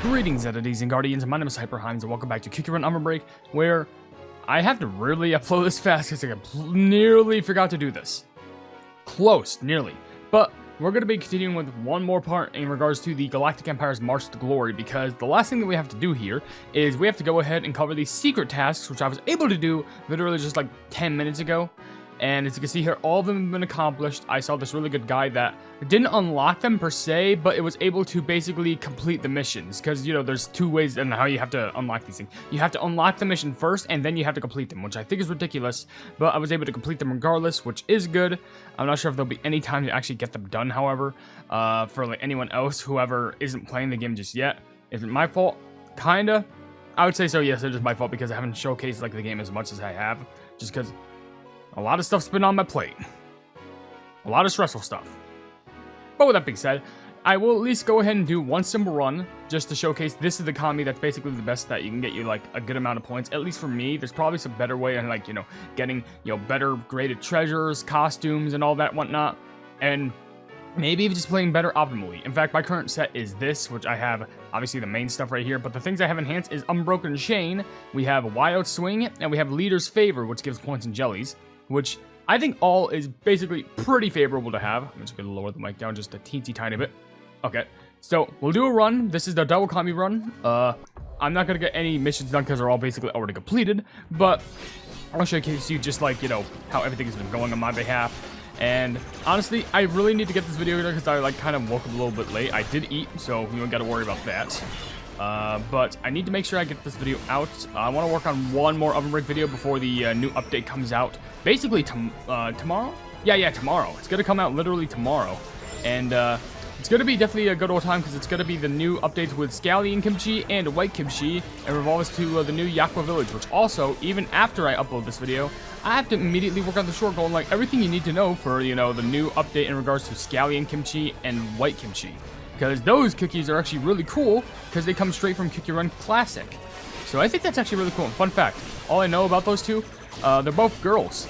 Greetings, entities and guardians. My name is HyperHimes, and welcome back to Run OvenBreak, where I have to really upload this fast because I nearly forgot to do this. Close, nearly. But we're going to be continuing with one more part in regards to the Galactic Empire's March to Glory, because the last thing that we have to do here is we have to go ahead and cover these secret tasks, which I was able to do literally just like 10 minutes ago. And as you can see here, all of them have been accomplished. I saw this really good guide that didn't unlock them per se, but it was able to basically complete the missions. Because, you know, there's two ways in how you have to unlock these things. You have to unlock the mission first, and then you have to complete them, which I think is ridiculous. But I was able to complete them regardless, which is good. I'm not sure if there'll be any time to actually get them done, however. For like anyone else, whoever isn't playing the game just yet. Is it my fault? Kinda. I would say so, yes, it is my fault because I haven't showcased like the game as much as I have. Just because a lot of stuff's been on my plate. A lot of stressful stuff. But with that being said, I will at least go ahead and do one simple run just to showcase this is the economy that's basically the best that you can get you like a good amount of points. At least for me, there's probably some better way and like, you know, getting, you know, better graded treasures, costumes, and all that whatnot. And maybe even just playing better optimally. In fact, my current set is this, which I have obviously the main stuff right here, but the things I have enhanced is Unbroken Chain, we have Wild Swing, and we have Leader's Favor, which gives points and jellies, which I think all is basically pretty favorable to have. I'm just going to lower the mic down just a teensy tiny bit. Okay, so we'll do a run. This is the double combi run. I'm not going to get any missions done because they're all basically already completed, but I'll showcase you just like, you know, how everything has been going on my behalf. And honestly, I really need to get this video done because I like kind of woke up a little bit late. I did eat, so you don't got to worry about that. But I need to make sure I get this video out. I want to work on one more OvenBreak video before the new update comes out. Basically, tomorrow? Yeah, tomorrow. It's going to come out literally tomorrow. And it's going to be definitely a good old time because it's going to be the new updates with Scallion Kimchi and White Kimchi and revolve us to the new Yakwa Village, which also, even after I upload this video, I have to immediately work on the short goal and like everything you need to know for, you know, the new update in regards to Scallion Kimchi and White Kimchi. Because those cookies are actually really cool because they come straight from Run Classic. So I think that's actually really cool. And fun fact, all I know about those two, they're both girls.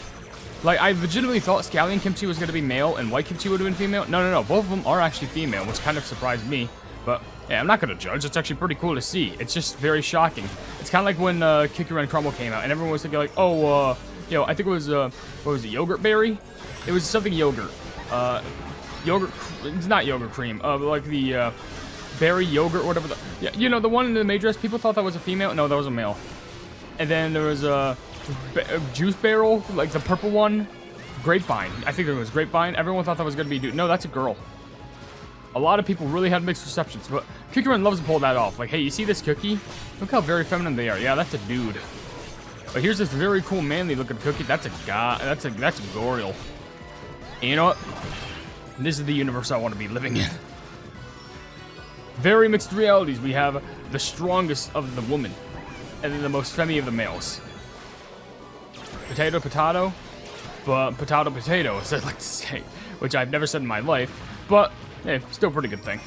Like, I legitimately thought Scallion Kimchi was going to be male and White Kimchi would have been female. No. Both of them are actually female, which kind of surprised me. But, yeah, I'm not going to judge. It's actually pretty cool to see. It's just very shocking. It's kind of like when Run Crumble came out and everyone was thinking like, oh, you know, I think it was, what was it, yogurt berry? It was something yogurt. Yogurt, it's not yogurt cream, like the berry yogurt, whatever. Yeah, you know, the one in the Majora's, people thought that was a female. No, that was a male. And then there was a juice barrel, like the purple one, grapevine. I think it was grapevine. Everyone thought that was gonna be a dude. No, that's a girl. A lot of people really had mixed receptions, but Run loves to pull that off. Like, hey, you see this cookie? Look how very feminine they are. Yeah, that's a dude. But here's this very cool manly looking cookie. That's a guy. That's a Goriel. And you know what? This is the universe I want to be living in. Very mixed realities. We have the strongest of the women, and then the most femmy of the males. Potato, but potato, as I'd like to say, which I've never said in my life, but hey, still a pretty good thing.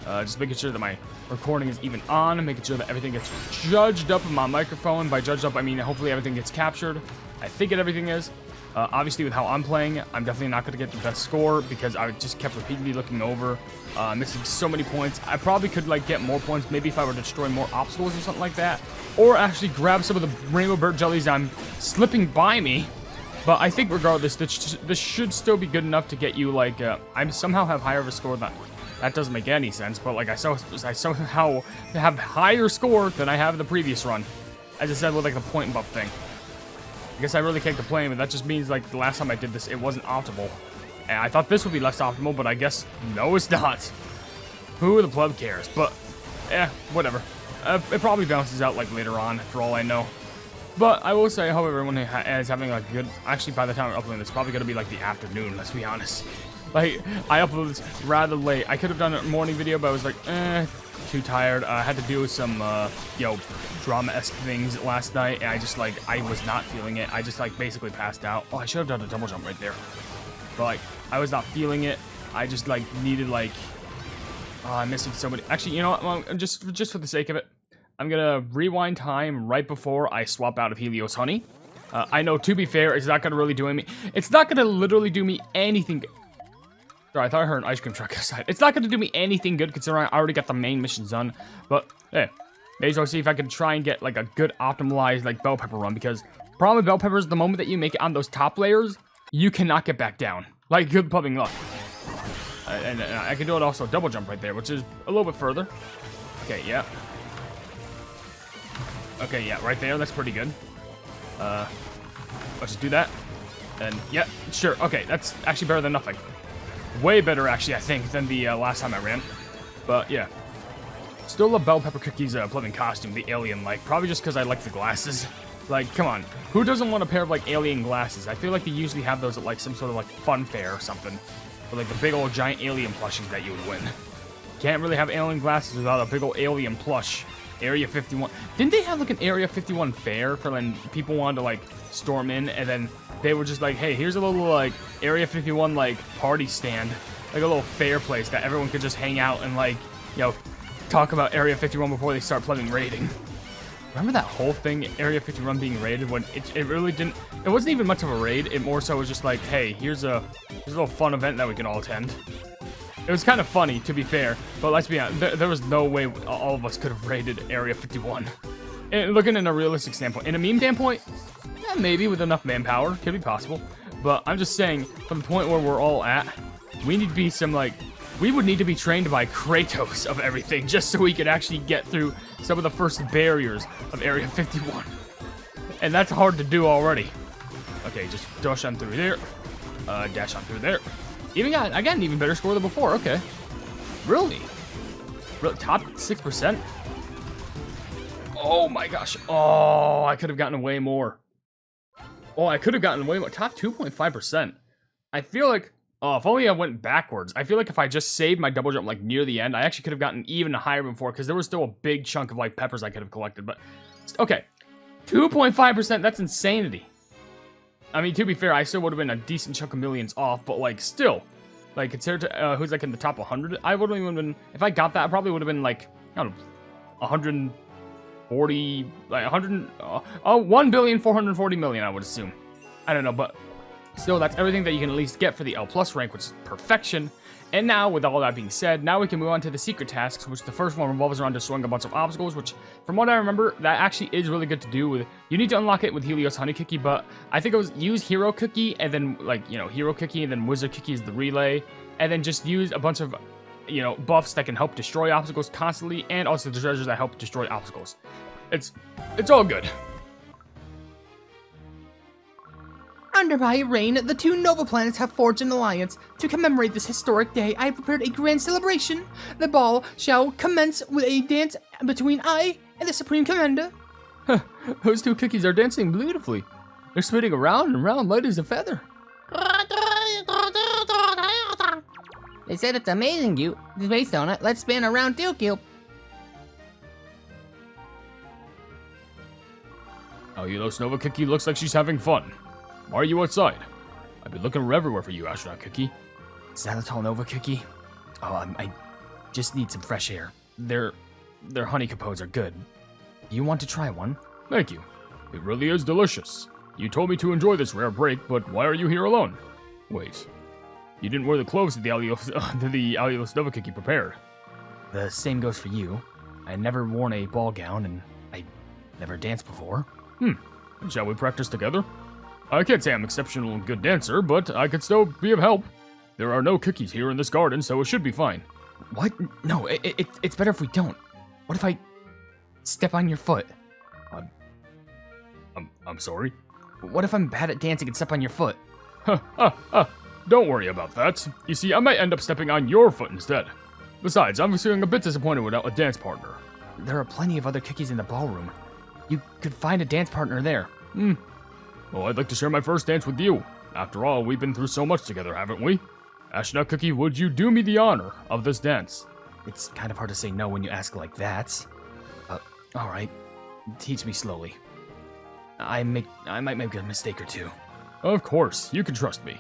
Just making sure that my recording is even on, making sure that everything gets judged up in my microphone. By judged up, I mean hopefully everything gets captured. I think everything is. Obviously, with how I'm playing, I'm definitely not going to get the best score because I just kept repeatedly looking over, missing so many points. I probably could like get more points maybe if I were to destroy more obstacles or something like that, or actually grab some of the rainbow bird jellies I'm slipping by me. But I think regardless, this should still be good enough to get you like I somehow have higher of a score than that. Doesn't make any sense, but like I somehow have higher score than I have the previous run, as I said with like the point buff thing. I guess I really can't complain, but that just means, like, the last time I did this, it wasn't optimal. And I thought this would be less optimal, but I guess, no, it's not. Who the pleb cares? But, whatever. It probably bounces out, like, later on, for all I know. But I will say, I hope everyone is having, like, good... Actually, by the time I'm uploading this, it's probably going to be, like, the afternoon, let's be honest. Like, I uploaded this rather late. I could have done a morning video, but I was like, too tired. I had to do some, you know, drama-esque things last night, and I just, like, I was not feeling it. I just, like, basically passed out. Oh, I should have done a double jump right there. But, like, I was not feeling it. I just, like, needed, like... Oh, I'm missing so many... Actually, you know what? Well, just for the sake of it, I'm gonna rewind time right before I swap out of Helios Honey. I know, to be fair, it's not gonna really do me... It's not gonna literally do me anything... Sorry, I thought I heard an ice cream truck outside. It's not going to do me anything good considering I already got the main missions done. But, hey, may as well see if I can try and get, like, a good optimized, like, bell pepper run. Because problem with bell peppers, the moment that you make it on those top layers, you cannot get back down. Like, good pumping luck. And I can do it also double jump right there, which is a little bit further. Okay, yeah. Okay, yeah, right there. That's pretty good. Let's just do that. And, yeah, sure. Okay, that's actually better than nothing. Way better, actually, I think, than the last time I ran. But, yeah. Still love Bell Pepper Cookie's Plebeian costume, the alien-like. Probably just because I like the glasses. Like, come on. Who doesn't want a pair of, like, alien glasses? I feel like they usually have those at, like, some sort of, like, fun fair or something. Or, like, the big old giant alien plushies that you would win. Can't really have alien glasses without a big old alien plush. Area 51. Didn't they have, like, an Area 51 fair for when people wanted to, like, storm in, and then they were just like, hey, here's a little, like, Area 51, like, party stand. Like, a little fair place that everyone could just hang out and, like, you know, talk about Area 51 before they start playing raiding. Remember that whole thing, Area 51 being raided, when it really didn't... It wasn't even much of a raid. It more so was just like, hey, here's a little fun event that we can all attend. It was kind of funny, to be fair, but let's be honest, there was no way all of us could have raided Area 51. And looking in a realistic standpoint, in a meme standpoint, yeah, maybe with enough manpower, could be possible. But I'm just saying, from the point where we're all at, we need to be some, like, we would need to be trained by Kratos of everything, just so we could actually get through some of the first barriers of Area 51. And that's hard to do already. Okay, just dash on through there. Dash on through there. I got an even better score than before. Okay. Really? Top 6%? Oh my gosh. Oh, I could have gotten way more. Oh, I could have gotten way more. Top 2.5%. I feel like, oh, if only I went backwards. I feel like if I just saved my double jump like near the end, I actually could have gotten even higher before because there was still a big chunk of like peppers I could have collected. But okay, 2.5%. That's insanity. I mean, to be fair, I still would have been a decent chunk of millions off, but, like, still. Like, compared to who's, like, in the top 100, I wouldn't even been... If I got that, I probably would have been, like, I don't know, 140... Like, 100... 1,440,000,000, I would assume. I don't know, but... Still, that's everything that you can at least get for the L+ rank, which is perfection. And now, with all that being said, now we can move on to the secret tasks, which the first one revolves around destroying a bunch of obstacles, which, from what I remember, that actually is really good to do. With you need to unlock it with Helios Honey Cookie, but I think it was use Hero Cookie, and then, like, you know, Hero Cookie, and then Wizard Cookie is the relay, and then just use a bunch of, you know, buffs that can help destroy obstacles constantly, and also the treasures that help destroy obstacles. It's all good. Under my reign, the two Nova planets have forged an alliance. To commemorate this historic day, I have prepared a grand celebration. The ball shall commence with a dance between I and the Supreme Commander. Those two cookies are dancing beautifully. They're spinning around and round, light as a feather. They said it's amazing, you. Based on it, let's spin around too, Cube. Allulose Nova Cookie looks like she's having fun. Why are you outside? I've been looking everywhere for you, Astronaut Cookie. Xylitol Nova Cookie? Oh, I just need some fresh air. Their honey compotes are good. Do you want to try one? Thank you. It really is delicious. You told me to enjoy this rare break, but why are you here alone? Wait. You didn't wear the clothes that the Allulose Nova Cookie prepared. The same goes for you. I had never worn a ball gown, and I never danced before. Shall we practice together? I can't say I'm exceptional and good dancer, but I could still be of help. There are no cookies here in this garden, so it should be fine. What? No, it's better if we don't. What if I step on your foot? I'm sorry? What if I'm bad at dancing and step on your foot? Don't worry about that. You see, I might end up stepping on your foot instead. Besides, I'm feeling a bit disappointed without a dance partner. There are plenty of other cookies in the ballroom. You could find a dance partner there. Well, I'd like to share my first dance with you. After all, we've been through so much together, haven't we? Astronaut Cookie, would you do me the honor of this dance? It's kind of hard to say no when you ask like that. Alright. Teach me slowly. I might make a mistake or two. Of course, you can trust me.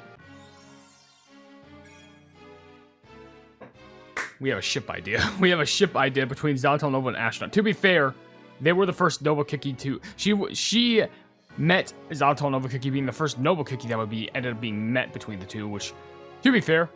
We have a ship idea. We have a ship idea between Xylitol Nova and Astronaut. To be fair, they were the first Nova Cookie to... She met Xylitol Nova Cookie being the first Nova Cookie that ended up being met between the two, which, to be fair,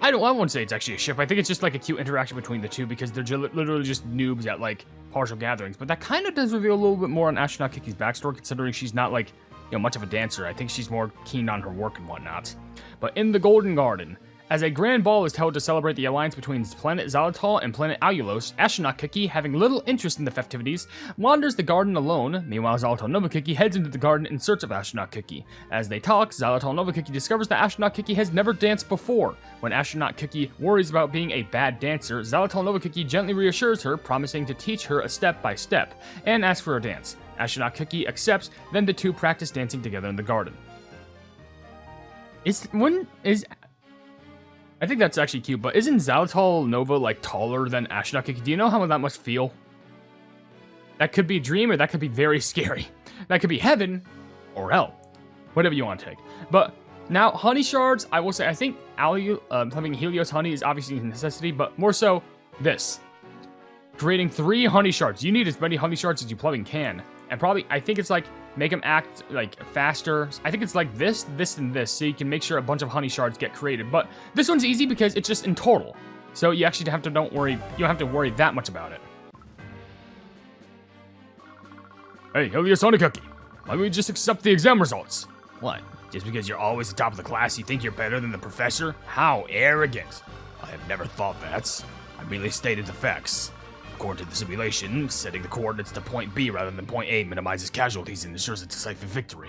I won't say it's actually a ship. I think it's just like a cute interaction between the two because they're literally just noobs at like partial gatherings. But that kind of does reveal a little bit more on Astronaut Kiki's backstory, considering she's not like, much of a dancer. I think she's more keen on her work and whatnot. But in the Golden Garden, as a grand ball is held to celebrate the alliance between planet Xylitol and planet Allulose, Astronaut Kiki, having little interest in the festivities, wanders the garden alone. Meanwhile, Xylitol Nova Kiki heads into the garden in search of Astronaut Kiki. As they talk, Xylitol Nova Kiki discovers that Astronaut Kiki has never danced before. When Astronaut Kiki worries about being a bad dancer, Xylitol Nova Kiki gently reassures her, promising to teach her a step by step, and asks for a dance. Astronaut Kiki accepts, then the two practice dancing together in the garden. I think that's actually cute, but isn't Xylitol Nova, like, taller than Astronaut Kiki? Do you know how that must feel? That could be a dream, or that could be very scary. That could be heaven, or hell. Whatever you want to take. But, now, honey shards, I will say, I think having Helios Honey is obviously a necessity, but more so, this. Creating 3 honey shards. You need as many honey shards as you plumbing can. And probably, I think it's like, make them act, like, faster. I think it's like this, this, and this, so you can make sure a bunch of honey shards get created. But this one's easy because it's just in total. So you actually you don't have to worry that much about it. Hey, Helios Honey Cookie, why don't we just accept the exam results? What? Just because you're always the top of the class, you think you're better than the professor? How arrogant. I have never thought that. I merely stated the facts. According to the simulation, setting the coordinates to point B rather than point A minimizes casualties and ensures a decisive victory.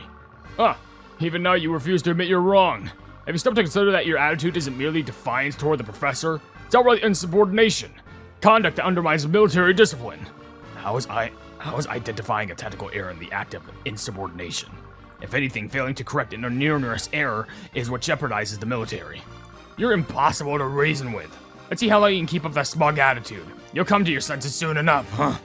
Even now you refuse to admit you're wrong. Have you stopped to consider that your attitude isn't merely defiance toward the professor? It's outright insubordination. Conduct that undermines military discipline. How is identifying a tactical error in the act of insubordination? If anything, failing to correct an erroneous error is what jeopardizes the military. You're impossible to reason with. Let's see how long you can keep up that smug attitude. You'll come to your senses soon enough, huh?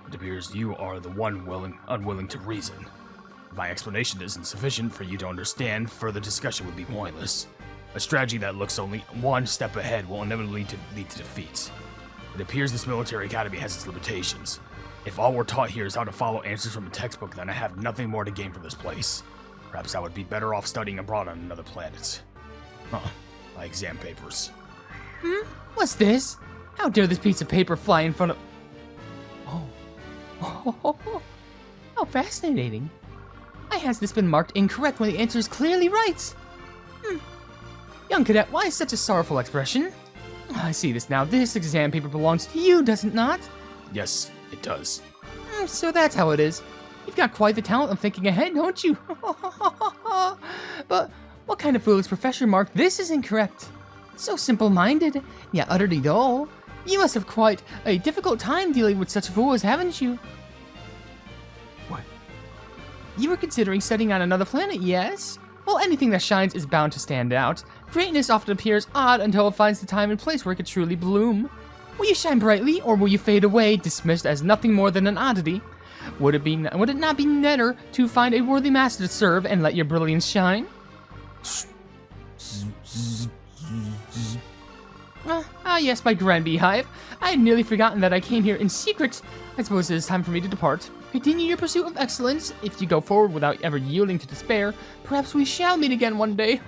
It appears you are the one unwilling to reason. If my explanation isn't sufficient for you to understand, further discussion would be pointless. A strategy that looks only one step ahead will inevitably lead to defeat. It appears this military academy has its limitations. If all we're taught here is how to follow answers from a textbook, then I have nothing more to gain from this place. Perhaps I would be better off studying abroad on another planet. My exam papers. What's this? How dare this piece of paper fly in front of... Oh, how fascinating. Why has this been marked incorrect when the answer is clearly right? Young cadet, why such a sorrowful expression? I see this now. This exam paper belongs to you, does it not? Yes, it does. So that's how it is. You've got quite the talent of thinking ahead, don't you? But what kind of foolish professor marked this is incorrect? So simple-minded, yet utterly dull. You must have quite a difficult time dealing with such fools, haven't you? What? You were considering studying on another planet, yes? Well, anything that shines is bound to stand out. Greatness often appears odd until it finds the time and place where it could truly bloom. Will you shine brightly, or will you fade away, dismissed as nothing more than an oddity? Would it not be better to find a worthy master to serve and let your brilliance shine? Yes, my grand beehive. I had nearly forgotten that I came here in secret. I suppose it is time for me to depart. Continue your pursuit of excellence. If you go forward without ever yielding to despair, perhaps we shall meet again one day.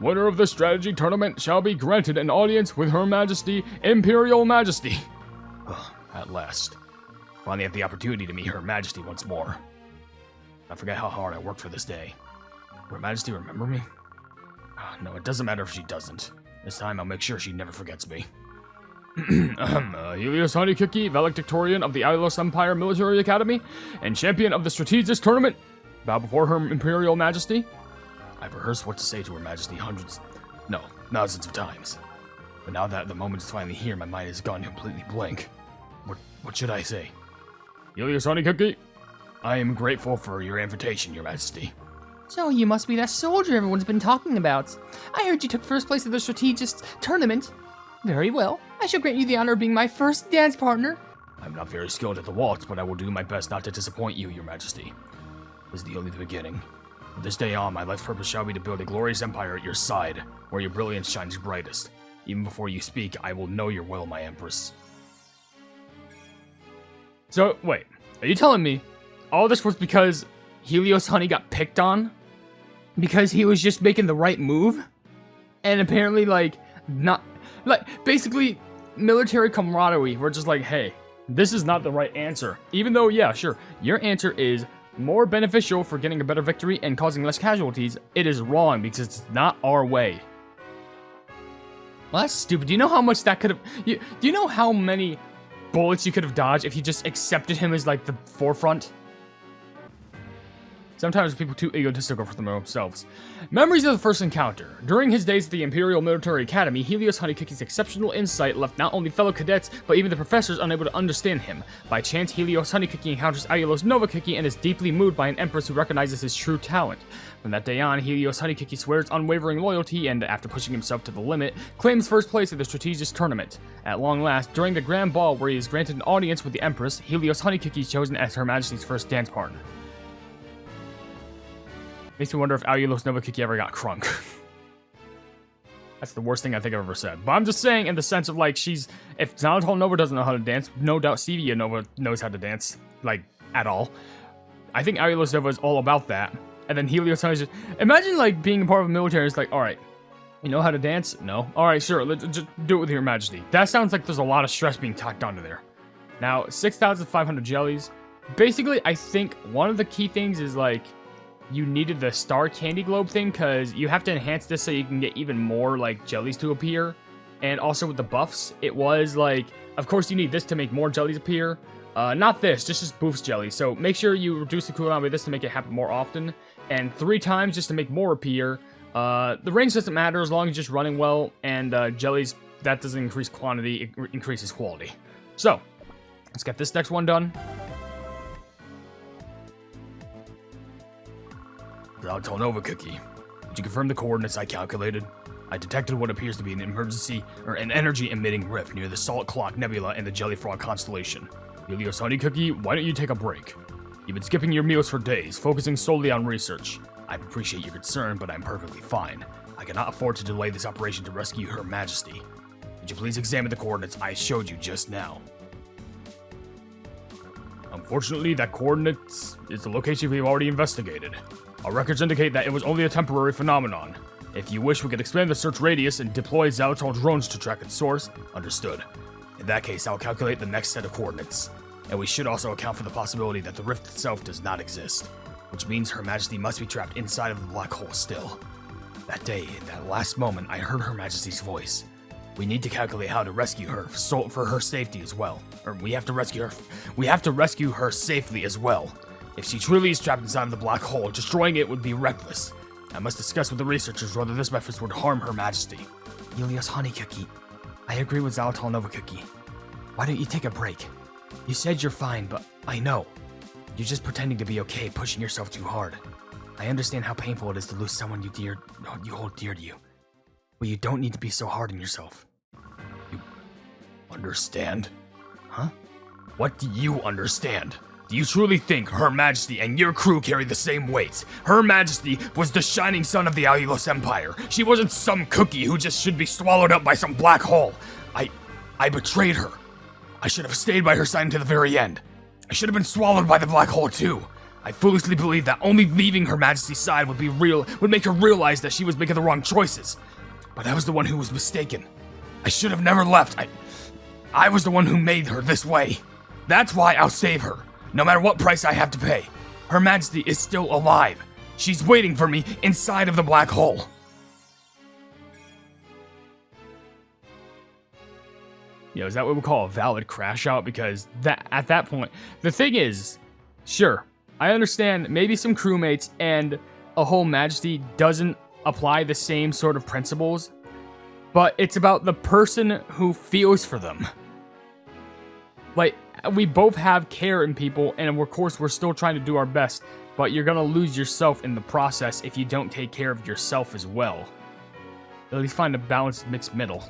Winner of the strategy tournament shall be granted an audience with Her Majesty, Imperial Majesty. At last. Finally have the opportunity to meet Her Majesty once more. I forget how hard I worked for this day. Will Her Majesty remember me? No, it doesn't matter if she doesn't. This time I'll make sure she never forgets me. Helios Honey Cookie, valedictorian of the Allulose Empire Military Academy, and champion of the Strategist Tournament. Bow before Her Imperial Majesty. I've rehearsed what to say to Her Majesty thousands of times. But now that the moment is finally here, my mind has gone completely blank. What should I say? Helios Honey Cookie, I am grateful for your invitation, Your Majesty. So you must be that soldier everyone's been talking about. I heard you took first place at the Strategist Tournament. Very well. I shall grant you the honor of being my first dance partner. I'm not very skilled at the waltz, but I will do my best not to disappoint you, Your Majesty. This is only the beginning. From this day on, my life's purpose shall be to build a glorious empire at your side, where your brilliance shines brightest. Even before you speak, I will know your will, my Empress. So, wait. Are you telling me all this was because Helios Honey got picked on? Because he was just making the right move? And apparently, like, not... Like, basically, military camaraderie. We're just like, hey, this is not the right answer. Even though, yeah, sure, your answer is more beneficial for getting a better victory and causing less casualties, it is wrong because it's not our way. Well, that's stupid. Do you know how much that could have... Do you know how many bullets you could have dodged if you just accepted him as, like, the forefront? Sometimes people are too egotistical for themselves. Memories of the first encounter. During his days at the Imperial Military Academy, Helios Honeycookie's exceptional insight left not only fellow cadets, but even the professors unable to understand him. By chance, Helios Honeycookie encounters Allulose Novacookie and is deeply moved by an empress who recognizes his true talent. From that day on, Helios Honeycookie swears unwavering loyalty and, after pushing himself to the limit, claims first place at the Strategist Tournament. At long last, during the Grand Ball where he is granted an audience with the Empress, Helios Honeycookie is chosen as Her Majesty's first dance partner. Makes me wonder if Allulose Novacookie ever got crunk. That's the worst thing I think I've ever said. But I'm just saying in the sense of, like, if Xylitol Nova doesn't know how to dance, no doubt Stevia Nova knows how to dance, like, at all. I think Allulose Nova is all about that. And then Helios Honey just... Imagine, like, being a part of the military. It's like, alright, you know how to dance? No. Alright, sure, let's just do it with Your Majesty. That sounds like there's a lot of stress being tacked onto there. Now, 6,500 jellies. Basically, I think one of the key things is, like, you needed the Star Candy Globe thing, because you have to enhance this so you can get even more, like, jellies to appear. And also with the buffs, it was, like, of course you need this to make more jellies appear. Not this, just boost jellies. So make sure you reduce the cooldown with this to make it happen more often. And 3 times just to make more appear. The range doesn't matter as long as you're just running well. And jellies, that doesn't increase quantity, it increases quality. So, let's get this next one done. Xylitol Novacookie. Did you confirm the coordinates I calculated? I detected what appears to be an an energy-emitting rift near the Salt Clock Nebula in the Jellyfrog constellation. Helios Honeycookie, why don't you take a break? You've been skipping your meals for days, focusing solely on research. I appreciate your concern, but I'm perfectly fine. I cannot afford to delay this operation to rescue Her Majesty. Would you please examine the coordinates I showed you just now? Unfortunately, that coordinates is the location we've already investigated. Our records indicate that it was only a temporary phenomenon. If you wish, we could expand the search radius and deploy Xylitol drones to track its source. Understood. In that case, I'll calculate the next set of coordinates. And we should also account for the possibility that the rift itself does not exist, which means Her Majesty must be trapped inside of the black hole still. That day, in that last moment, I heard Her Majesty's voice. We need to calculate how to rescue her for her safety as well. Or we have to rescue her safely as well. If she truly is trapped inside of the black hole, destroying it would be reckless. I must discuss with the researchers whether this method would harm Her Majesty. Helios Honeycookie, I agree with Xylitol Novacookie. Why don't you take a break? You said you're fine, but I know. You're just pretending to be okay, pushing yourself too hard. I understand how painful it is to lose someone you hold dear to you. But you don't need to be so hard on yourself. You understand? Huh? What do you understand? Do you truly think Her Majesty and your crew carry the same weight? Her Majesty was the shining sun of the Allulose Empire. She wasn't some cookie who just should be swallowed up by some black hole. I betrayed her. I should have stayed by her side until the very end. I should have been swallowed by the black hole too. I foolishly believed that only leaving Her Majesty's side would make her realize that she was making the wrong choices. But I was the one who was mistaken. I should have never left. I was the one who made her this way. That's why I'll save her. No matter what price I have to pay, Her Majesty is still alive. She's waiting for me inside of the black hole. Yo, is that what we call a valid crash out? Because at that point, the thing is, sure, I understand maybe some crewmates and a whole Majesty doesn't apply the same sort of principles, but it's about the person who feels for them. Like, we both have care in people, and of course we're still trying to do our best, but you're gonna lose yourself in the process if you don't take care of yourself as well. At least find a balanced mixed middle.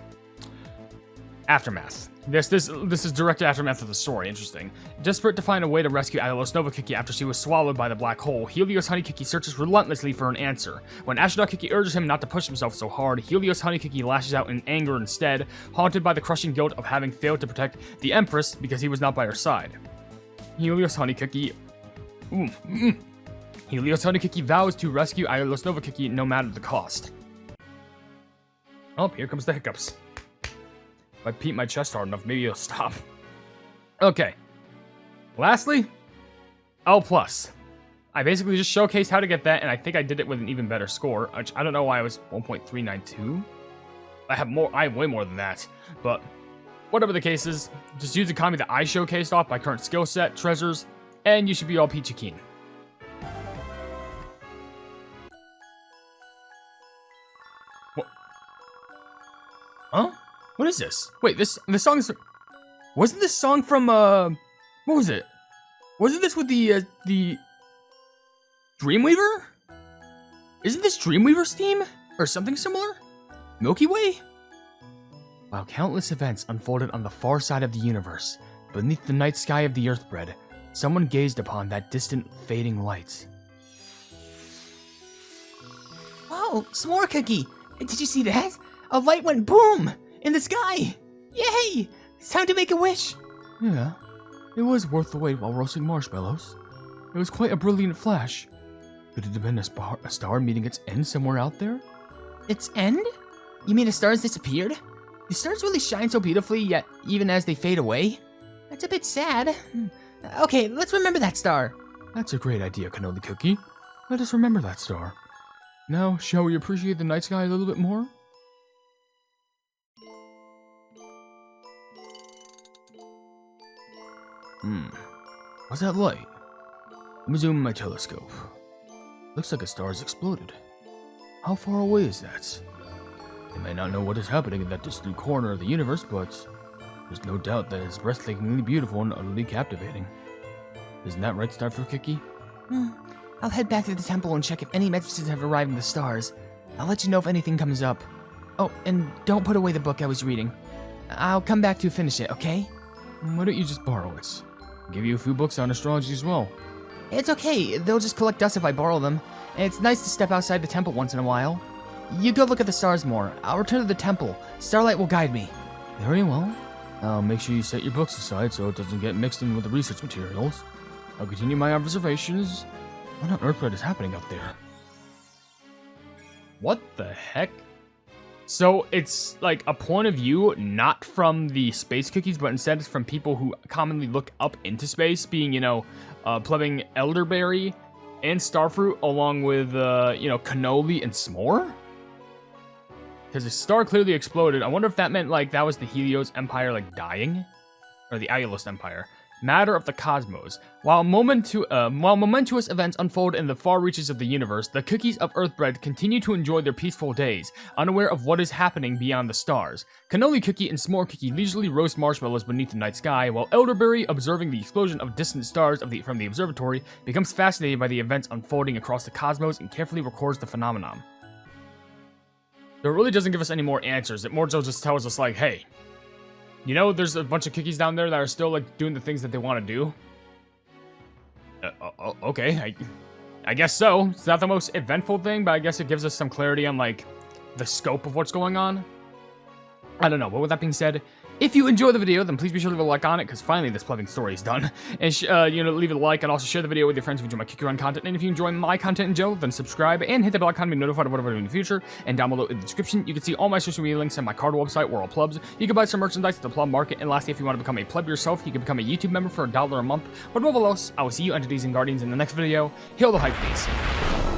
Aftermath. This is direct aftermath of the story. Interesting. Desperate to find a way to rescue Allulose Novacookie after she was swallowed by the black hole, Helios Honeycookie searches relentlessly for an answer. When Astronaut Cookie urges him not to push himself so hard, Helios Honeycookie lashes out in anger instead, haunted by the crushing guilt of having failed to protect the Empress because he was not by her side. Helios Honey Cookie. Helios Honey Cookie vows to rescue Allulose Nova Cookie no matter the cost. Oh, here comes the hiccups. If I beat my chest hard enough, maybe it'll stop. Okay. Lastly, L+. I basically just showcased how to get that, and I think I did it with an even better score. Which I don't know why I was 1.392. I have way more than that. But whatever the case is, just use the economy that I showcased off my current skill set, treasures, and you should be all peachy keen. What? Huh? What is this? Wait, this song is... Wasn't this song from, what was it? Wasn't this with the Dreamweaver? Isn't this Dreamweaver's theme? Or something similar? Milky Way? While countless events unfolded on the far side of the universe, beneath the night sky of the Earthbread, someone gazed upon that distant, fading light. Whoa, s'more cookie! Did you see that? A light went boom! In the sky! Yay! It's time to make a wish! Yeah, it was worth the wait while roasting marshmallows. It was quite a brilliant flash. Could it have been a star meeting its end somewhere out there? Its end? You mean the stars disappeared? The stars really shine so beautifully, yet even as they fade away? That's a bit sad. Okay, let's remember that star. That's a great idea, Cannoli Cookie. Let us remember that star. Now, shall we appreciate the night sky a little bit more? What's that light? Let me zoom in my telescope. Looks like a star has exploded. How far away is that? I may not know what is happening in that distant corner of the universe, but there's no doubt that it's breathtakingly beautiful and utterly captivating. Isn't that right, Starfruit Cookie? I'll head back to the temple and check if any messages have arrived in the stars. I'll let you know if anything comes up. Oh, and don't put away the book I was reading. I'll come back to finish it, okay? Why don't you just borrow it? I'll give you a few books on astrology as well. It's okay, they'll just collect dust if I borrow them. It's nice to step outside the temple once in a while. You go look at the stars more. I'll return to the temple. Starlight will guide me. Very well. Make sure you set your books aside so it doesn't get mixed in with the research materials. I'll continue my observations. What on earth is happening out there? What the heck? So it's like a point of view not from the space cookies, but instead it's from people who commonly look up into space, being, plubbing elderberry and starfruit along with, cannoli and s'more? Because the star clearly exploded. I wonder if that meant, that was the Helios Empire, dying? Or the Allulose Empire. Matter of the cosmos. While momentous events unfold in the far reaches of the universe, the cookies of Earthbread continue to enjoy their peaceful days, unaware of what is happening beyond the stars. Cannoli Cookie and S'more Cookie leisurely roast marshmallows beneath the night sky, while Elderberry, observing the explosion of distant stars from the observatory, becomes fascinated by the events unfolding across the cosmos and carefully records the phenomenon. So it really doesn't give us any more answers. It more so just tells us, hey, there's a bunch of cookies down there that are still, doing the things that they want to do. Okay, I guess so. It's not the most eventful thing, but I guess it gives us some clarity on, the scope of what's going on. I don't know, but with that being said, if you enjoyed the video, then please be sure to leave a like on it, because finally this plugging story is done. And, leave a like and also share the video with your friends who enjoy my Cookie Run content. And if you enjoy my content in general, then subscribe and hit the bell icon to be notified of whatever I do in the future. And down below in the description, you can see all my social media links and my card website where all plebs. You can buy some merchandise at the pleb market. And lastly, if you want to become a pleb yourself, you can become a YouTube member for $1 a month. But above all else, I will see you entities and guardians in the next video. Hail the Hypenese.